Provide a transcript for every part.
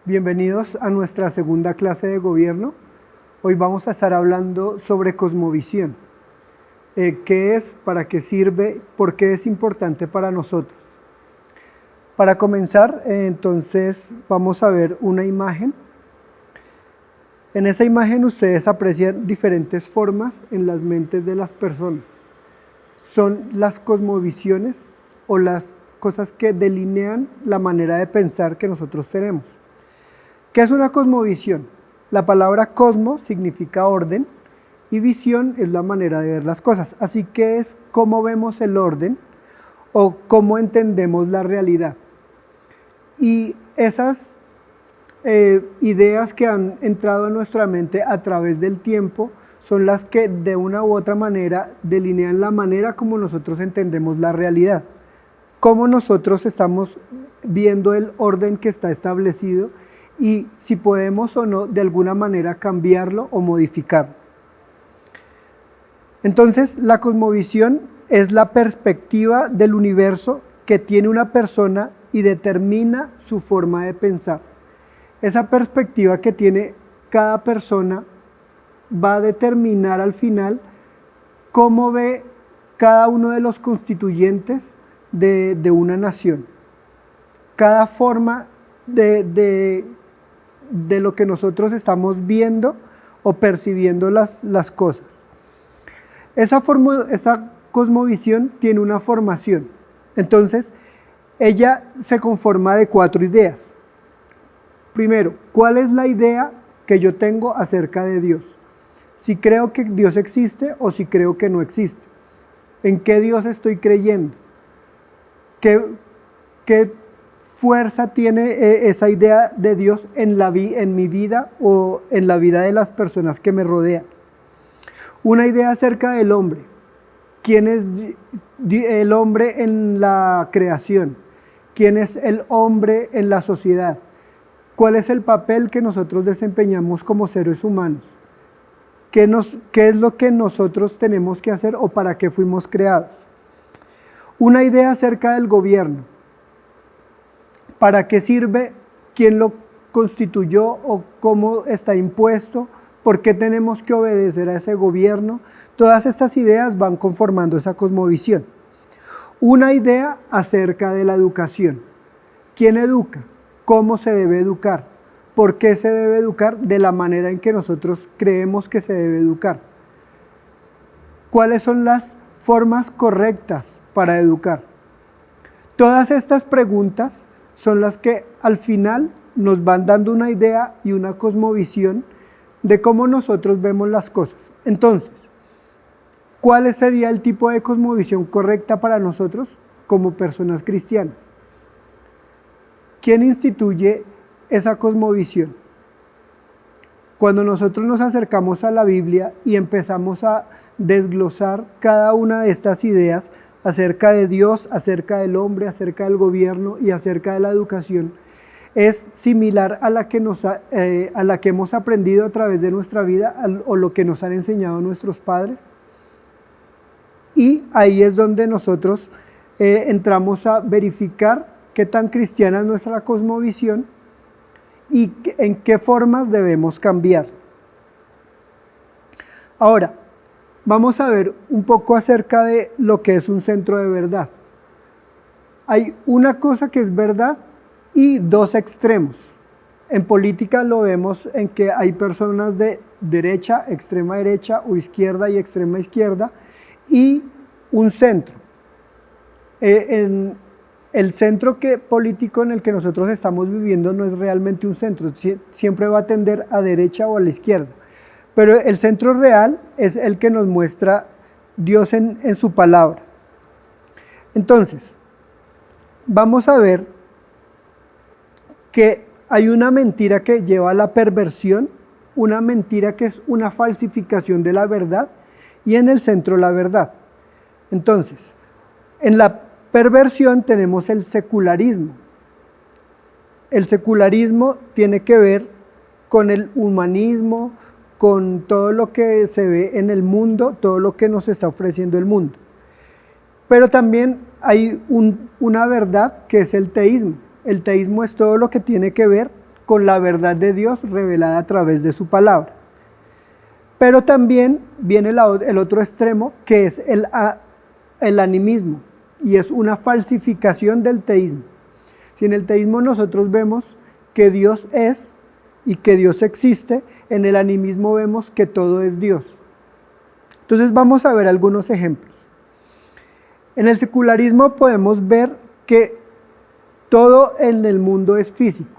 Bienvenidos a nuestra segunda clase de gobierno. Hoy vamos a estar hablando sobre cosmovisión. ¿Qué es? ¿Para qué sirve? ¿Por qué es importante para nosotros? Para comenzar, entonces vamos a ver una imagen. En esa imagen ustedes aprecian diferentes formas en las mentes de las personas. Son las cosmovisiones o las cosas que delinean la manera de pensar que nosotros tenemos. ¿Qué es una cosmovisión? La palabra cosmo significa orden y visión es la manera de ver las cosas. Así que es cómo vemos el orden o cómo entendemos la realidad. Y esas ideas que han entrado en nuestra mente a través del tiempo son las que de una u otra manera delinean la manera como nosotros entendemos la realidad. Cómo nosotros estamos viendo el orden que está establecido y si podemos o no de alguna manera cambiarlo o modificarlo. Entonces, la cosmovisión es la perspectiva del universo que tiene una persona y determina su forma de pensar. Esa perspectiva que tiene cada persona va a determinar al final cómo ve cada uno de los constituyentes de una nación. Cada forma de lo que nosotros estamos viendo o percibiendo las cosas. Esa cosmovisión tiene una formación. Entonces, ella se conforma de 4 ideas. Primero, ¿cuál es la idea que yo tengo acerca de Dios? Si creo que Dios existe o si creo que no existe. ¿En qué Dios estoy creyendo? ¿Qué fuerza tiene esa idea de Dios en mi vida o en la vida de las personas que me rodean? Una idea acerca del hombre. ¿Quién es el hombre en la creación? ¿Quién es el hombre en la sociedad? ¿Cuál es el papel que nosotros desempeñamos como seres humanos? ¿Qué es lo que nosotros tenemos que hacer o para qué fuimos creados? Una idea acerca del gobierno. ¿Para qué sirve? ¿Quién lo constituyó o cómo está impuesto? ¿Por qué tenemos que obedecer a ese gobierno? Todas estas ideas van conformando esa cosmovisión. Una idea acerca de la educación. ¿Quién educa? ¿Cómo se debe educar? ¿Por qué se debe educar? De la manera en que nosotros creemos que se debe educar. ¿Cuáles son las formas correctas para educar? Todas estas preguntas son las que al final nos van dando una idea y una cosmovisión de cómo nosotros vemos las cosas. Entonces, ¿cuál sería el tipo de cosmovisión correcta para nosotros como personas cristianas? ¿Quién instituye esa cosmovisión? Cuando nosotros nos acercamos a la Biblia y empezamos a desglosar cada una de estas ideas acerca de Dios, acerca del hombre, acerca del gobierno y acerca de la educación, es similar a la que hemos aprendido a través de nuestra vida o lo que nos han enseñado nuestros padres. Y ahí es donde nosotros entramos a verificar qué tan cristiana es nuestra cosmovisión y en qué formas debemos cambiar. Ahora, vamos a ver un poco acerca de lo que es un centro de verdad. Hay una cosa que es verdad y 2 extremos. En política lo vemos en que hay personas de derecha, extrema derecha o izquierda y extrema izquierda y un centro. El centro político en el que nosotros estamos viviendo no es realmente un centro, siempre va a tender a derecha o a la izquierda. Pero el centro real es el que nos muestra Dios en su palabra. Entonces, vamos a ver que hay una mentira que lleva a la perversión, una mentira que es una falsificación de la verdad y en el centro la verdad. Entonces, en la perversión tenemos el secularismo. El secularismo tiene que ver con el humanismo, con todo lo que se ve en el mundo, todo lo que nos está ofreciendo el mundo. Pero también hay una verdad que es el teísmo. El teísmo es todo lo que tiene que ver con la verdad de Dios revelada a través de su palabra. Pero también viene el otro extremo, que es el animismo, y es una falsificación del teísmo. Si en el teísmo nosotros vemos que Dios es y que Dios existe, en el animismo vemos que todo es Dios. Entonces vamos a ver algunos ejemplos. En el secularismo podemos ver que todo en el mundo es físico.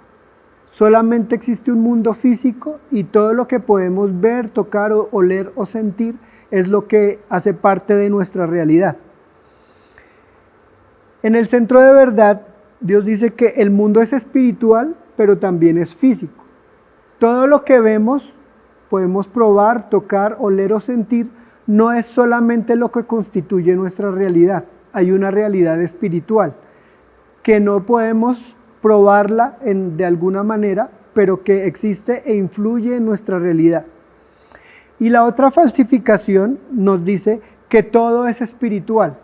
Solamente existe un mundo físico y todo lo que podemos ver, tocar, oler o sentir es lo que hace parte de nuestra realidad. En el centro de verdad, Dios dice que el mundo es espiritual, pero también es físico. Todo lo que vemos, podemos probar, tocar, oler o sentir, no es solamente lo que constituye nuestra realidad. Hay una realidad espiritual que no podemos probarla de alguna manera, pero que existe e influye en nuestra realidad. Y la otra falsificación nos dice que todo es espiritual,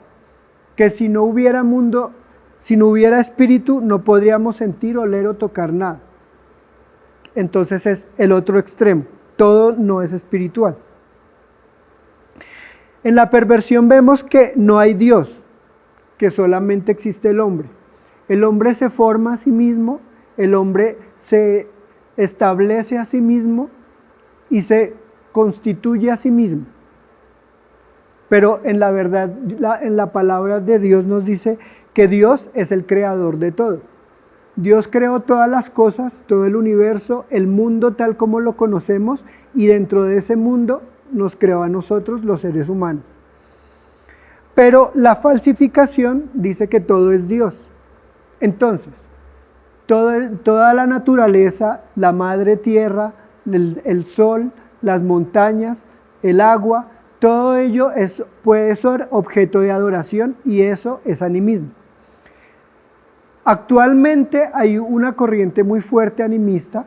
que si no hubiera mundo, si no hubiera espíritu, no podríamos sentir, oler o tocar nada. Entonces es el otro extremo, todo no es espiritual. En la perversión vemos que no hay Dios, que solamente existe el hombre. El hombre se forma a sí mismo, el hombre se establece a sí mismo y se constituye a sí mismo. Pero en la verdad, en la palabra de Dios nos dice que Dios es el creador de todo. Dios creó todas las cosas, todo el universo, el mundo tal como lo conocemos, y dentro de ese mundo nos creó a nosotros, los seres humanos. Pero la falsificación dice que todo es Dios. Entonces, toda la naturaleza, la madre tierra, el sol, las montañas, el agua, todo ello puede ser objeto de adoración, y eso es animismo. Actualmente hay una corriente muy fuerte animista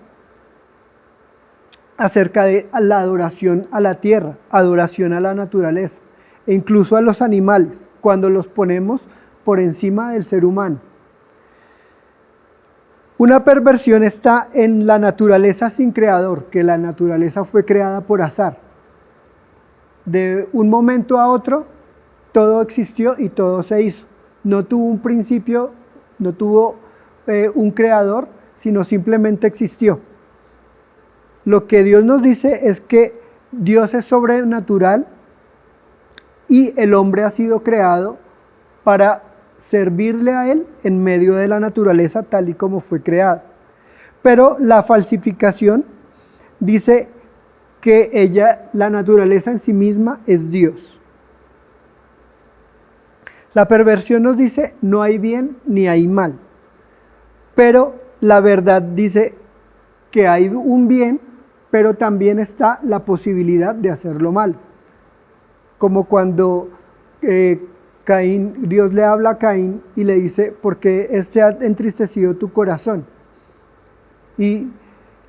acerca de la adoración a la tierra, adoración a la naturaleza e incluso a los animales, cuando los ponemos por encima del ser humano. Una perversión está en la naturaleza sin creador, que la naturaleza fue creada por azar. De un momento a otro, todo existió y todo se hizo. No tuvo un principio, no tuvo un creador, sino simplemente existió. Lo que Dios nos dice es que Dios es sobrenatural y el hombre ha sido creado para servirle a Él en medio de la naturaleza tal y como fue creada. Pero la falsificación dice que la naturaleza en sí misma es Dios. La perversión nos dice no hay bien ni hay mal, pero la verdad dice que hay un bien, pero también está la posibilidad de hacerlo mal. Como cuando Dios le habla a Caín y le dice, ¿por qué se ha entristecido tu corazón? Y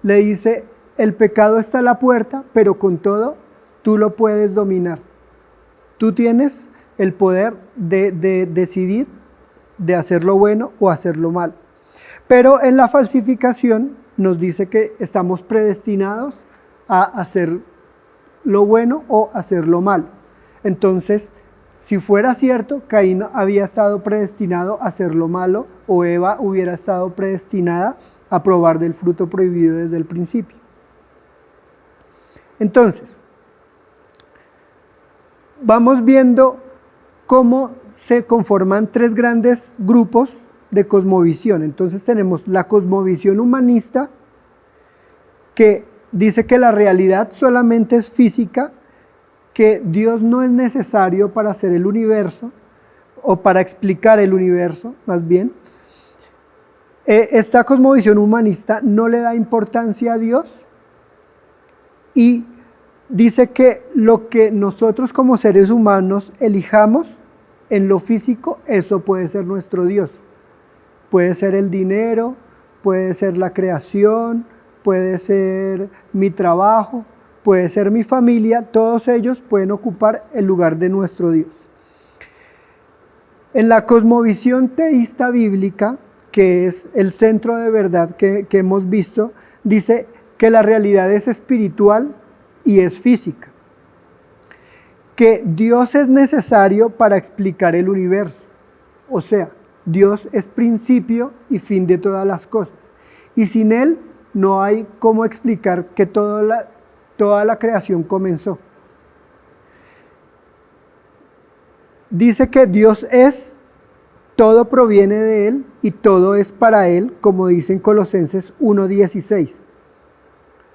le dice, el pecado está a la puerta, pero con todo tú lo puedes dominar. Tú tienes el poder de decidir de hacer lo bueno o hacer lo malo. Pero en la falsificación nos dice que estamos predestinados a hacer lo bueno o hacer lo malo. Entonces, si fuera cierto, Caín había estado predestinado a hacer lo malo, o Eva hubiera estado predestinada a probar del fruto prohibido desde el principio. Entonces, vamos viendo cómo se conforman tres grandes grupos de cosmovisión. Entonces tenemos la cosmovisión humanista, que dice que la realidad solamente es física, que Dios no es necesario para hacer el universo, o para explicar el universo, más bien. Esta cosmovisión humanista no le da importancia a Dios y dice que lo que nosotros como seres humanos elijamos en lo físico, eso puede ser nuestro Dios. Puede ser el dinero, puede ser la creación, puede ser mi trabajo, puede ser mi familia, todos ellos pueden ocupar el lugar de nuestro Dios. En la cosmovisión teísta bíblica, que es el centro de verdad que hemos visto, dice que la realidad es espiritual y es física, que Dios es necesario para explicar el universo, o sea, Dios es principio y fin de todas las cosas, y sin Él no hay cómo explicar que toda la creación comenzó. Dice que Dios es, todo proviene de Él y todo es para Él, como dice en Colosenses 1:16.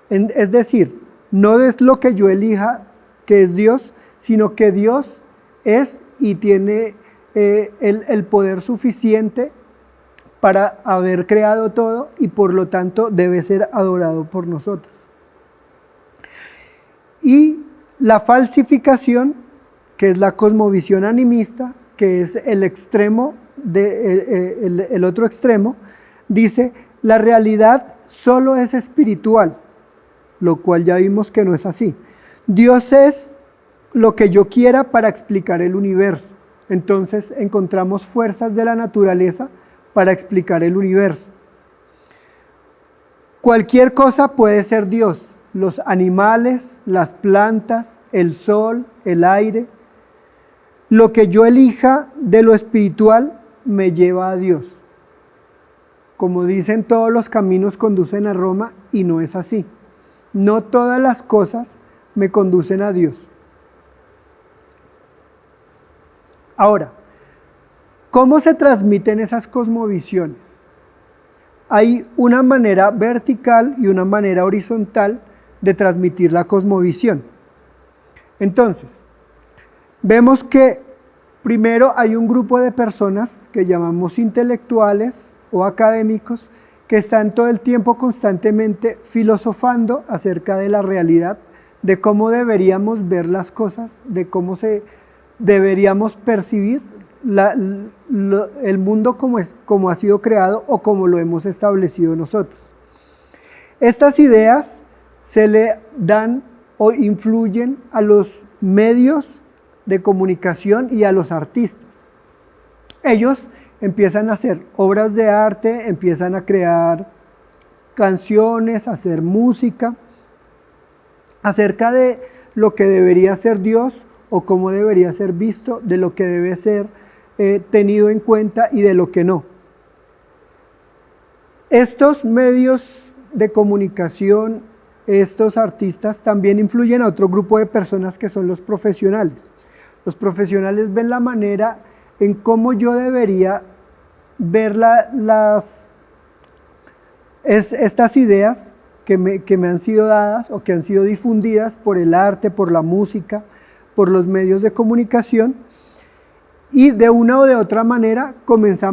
Es decir, no es lo que yo elija que es Dios, sino que Dios es y tiene el poder suficiente para haber creado todo y por lo tanto debe ser adorado por nosotros. Y la falsificación, que es la cosmovisión animista, que es el extremo, el otro extremo, dice, la realidad solo es espiritual, lo cual ya vimos que no es así. Dios es lo que yo quiera para explicar el universo. Entonces encontramos fuerzas de la naturaleza para explicar el universo. Cualquier cosa puede ser Dios, los animales, las plantas, el sol, el aire. Lo que yo elija de lo espiritual me lleva a Dios. Como dicen, todos los caminos conducen a Roma y no es así. No todas las cosas me conducen a Dios. Ahora, ¿cómo se transmiten esas cosmovisiones? Hay una manera vertical y una manera horizontal de transmitir la cosmovisión. Entonces, vemos que primero hay un grupo de personas que llamamos intelectuales o académicos que están todo el tiempo constantemente filosofando acerca de la realidad, de cómo deberíamos ver las cosas, de cómo deberíamos percibir el mundo como ha sido creado o como lo hemos establecido nosotros. Estas ideas se le dan o influyen a los medios de comunicación y a los artistas. Ellos empiezan a hacer obras de arte, empiezan a crear canciones, a hacer música acerca de lo que debería ser Dios o cómo debería ser visto, de lo que debe ser tenido en cuenta y de lo que no. Estos medios de comunicación, estos artistas también influyen a otro grupo de personas que son los profesionales. Los profesionales ven la manera en cómo yo debería ver estas ideas que me han sido dadas o que han sido difundidas por el arte, por la música, por los medios de comunicación, y de una o de otra manera comienza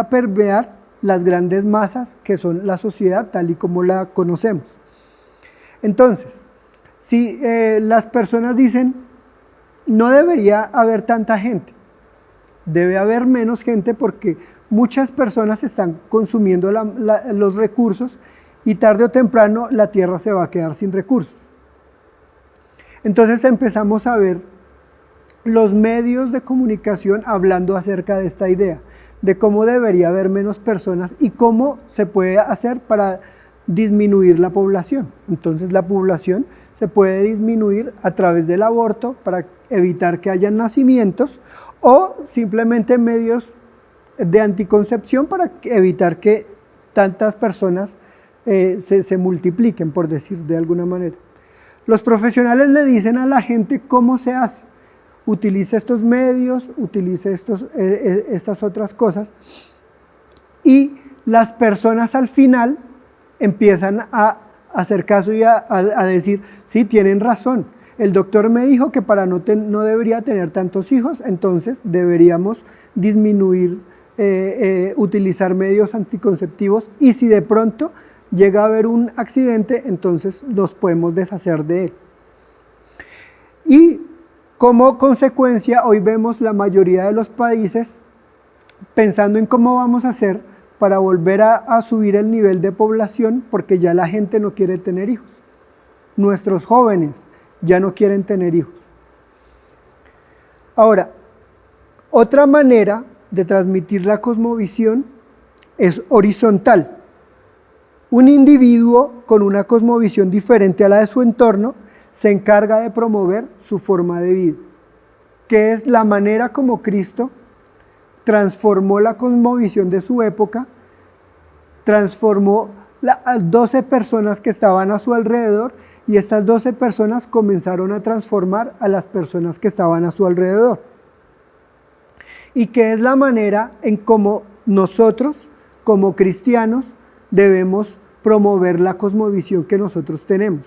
a permear las grandes masas que son la sociedad tal y como la conocemos. Entonces, si las personas dicen, no debería haber tanta gente, debe haber menos gente porque muchas personas están consumiendo los recursos y tarde o temprano la tierra se va a quedar sin recursos. Entonces empezamos a ver los medios de comunicación hablando acerca de esta idea, de cómo debería haber menos personas y cómo se puede hacer para disminuir la población. Entonces la población se puede disminuir a través del aborto para evitar que haya nacimientos o simplemente medios de anticoncepción para evitar que tantas personas se multipliquen, por decir de alguna manera. Los profesionales le dicen a la gente cómo se hace. Utilice estos medios, utilice estas otras cosas, y las personas al final empiezan a hacer caso y a decir, sí, tienen razón, el doctor me dijo que no debería tener tantos hijos, entonces deberíamos disminuir, utilizar medios anticonceptivos, y si de pronto llega a haber un accidente, entonces nos podemos deshacer de él. Y como consecuencia, hoy vemos la mayoría de los países pensando en cómo vamos a hacer para volver a subir el nivel de población, porque ya la gente no quiere tener hijos. Nuestros jóvenes ya no quieren tener hijos. Ahora, otra manera de transmitir la cosmovisión es horizontal. Un individuo con una cosmovisión diferente a la de su entorno se encarga de promover su forma de vida, que es la manera como Cristo transformó la cosmovisión de su época, transformó a 12 personas que estaban a su alrededor, y estas 12 personas comenzaron a transformar a las personas que estaban a su alrededor. Y que es la manera en cómo nosotros, como cristianos, debemos promover la cosmovisión que nosotros tenemos.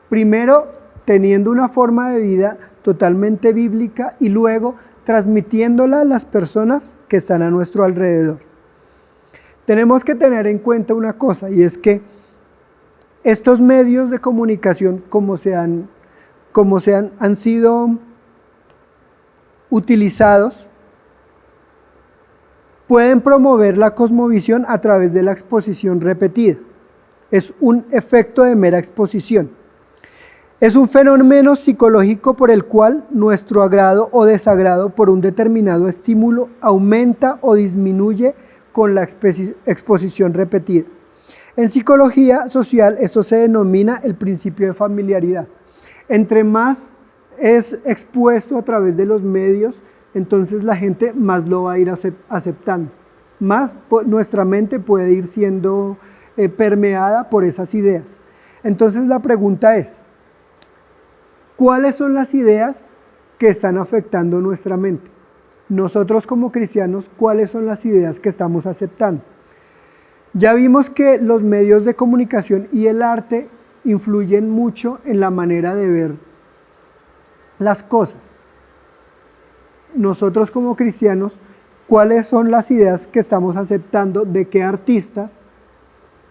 Primero, teniendo una forma de vida totalmente bíblica, y luego transmitiéndola a las personas que están a nuestro alrededor. Tenemos que tener en cuenta una cosa, y es que estos medios de comunicación, como han sido utilizados, pueden promover la cosmovisión a través de la exposición repetida. Es un efecto de mera exposición. Es un fenómeno psicológico por el cual nuestro agrado o desagrado por un determinado estímulo aumenta o disminuye con la exposición repetida. En psicología social esto se denomina el principio de familiaridad. Entre más es expuesto a través de los medios, entonces la gente más lo va a ir aceptando. Más nuestra mente puede ir siendo permeada por esas ideas. Entonces la pregunta es, ¿cuáles son las ideas que están afectando nuestra mente? Nosotros como cristianos, ¿cuáles son las ideas que estamos aceptando? Ya vimos que los medios de comunicación y el arte influyen mucho en la manera de ver las cosas. Nosotros como cristianos, ¿cuáles son las ideas que estamos aceptando? ¿De qué artistas?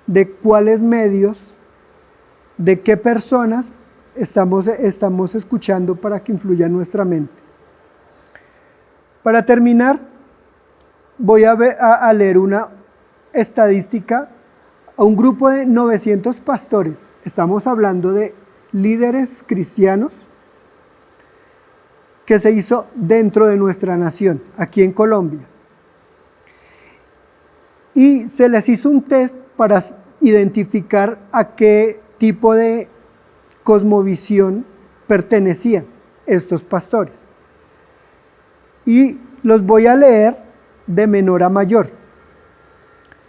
¿De cuáles medios? ¿De qué personas estamos escuchando para que influya en nuestra mente? Para terminar, voy a leer una estadística a un grupo de 900 pastores. Estamos hablando de líderes cristianos que se hizo dentro de nuestra nación, aquí en Colombia. Y se les hizo un test para identificar a qué tipo de cosmovisión pertenecían estos pastores. Y los voy a leer de menor a mayor.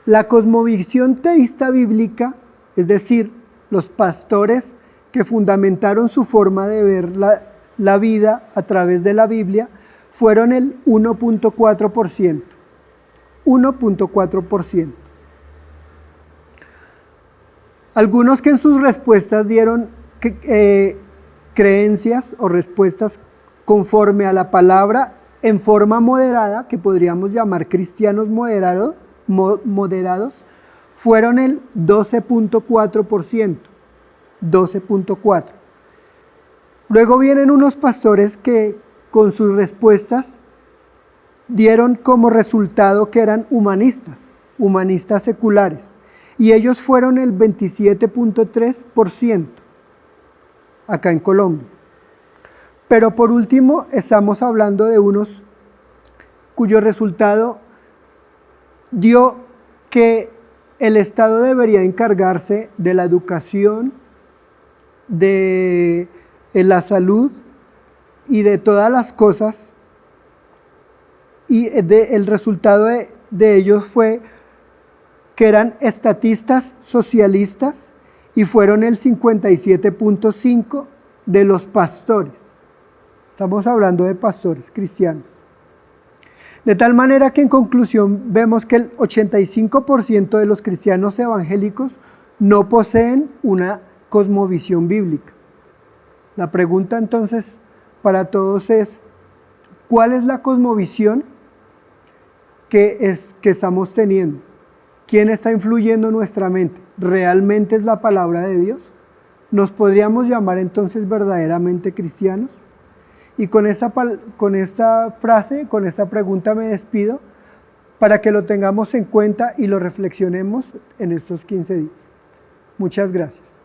La cosmovisión teísta bíblica, es decir, los pastores que fundamentaron su forma de ver la vida a través de la Biblia, fueron el 1.4%. 1.4%. Algunos que en sus respuestas dieron creencias o respuestas conforme a la palabra en forma moderada, que podríamos llamar cristianos moderados, fueron el 12.4%. 12.4%. Luego vienen unos pastores que con sus respuestas dieron como resultado que eran humanistas seculares, y ellos fueron el 27.3% acá en Colombia. Pero por último estamos hablando de unos cuyo resultado dio que el Estado debería encargarse de la educación, de la salud y de todas las cosas, y el resultado de ellos fue que eran estatistas socialistas y fueron el 57.5% de los pastores. Estamos hablando de pastores cristianos. De tal manera que en conclusión vemos que el 85% de los cristianos evangélicos no poseen una cosmovisión bíblica. La pregunta entonces para todos es, ¿cuál es la cosmovisión que estamos teniendo? ¿Quién está influyendo en nuestra mente? ¿Realmente es la palabra de Dios? ¿Nos podríamos llamar entonces verdaderamente cristianos? Y con esta frase, con esta pregunta me despido para que lo tengamos en cuenta y lo reflexionemos en estos 15 días. Muchas gracias.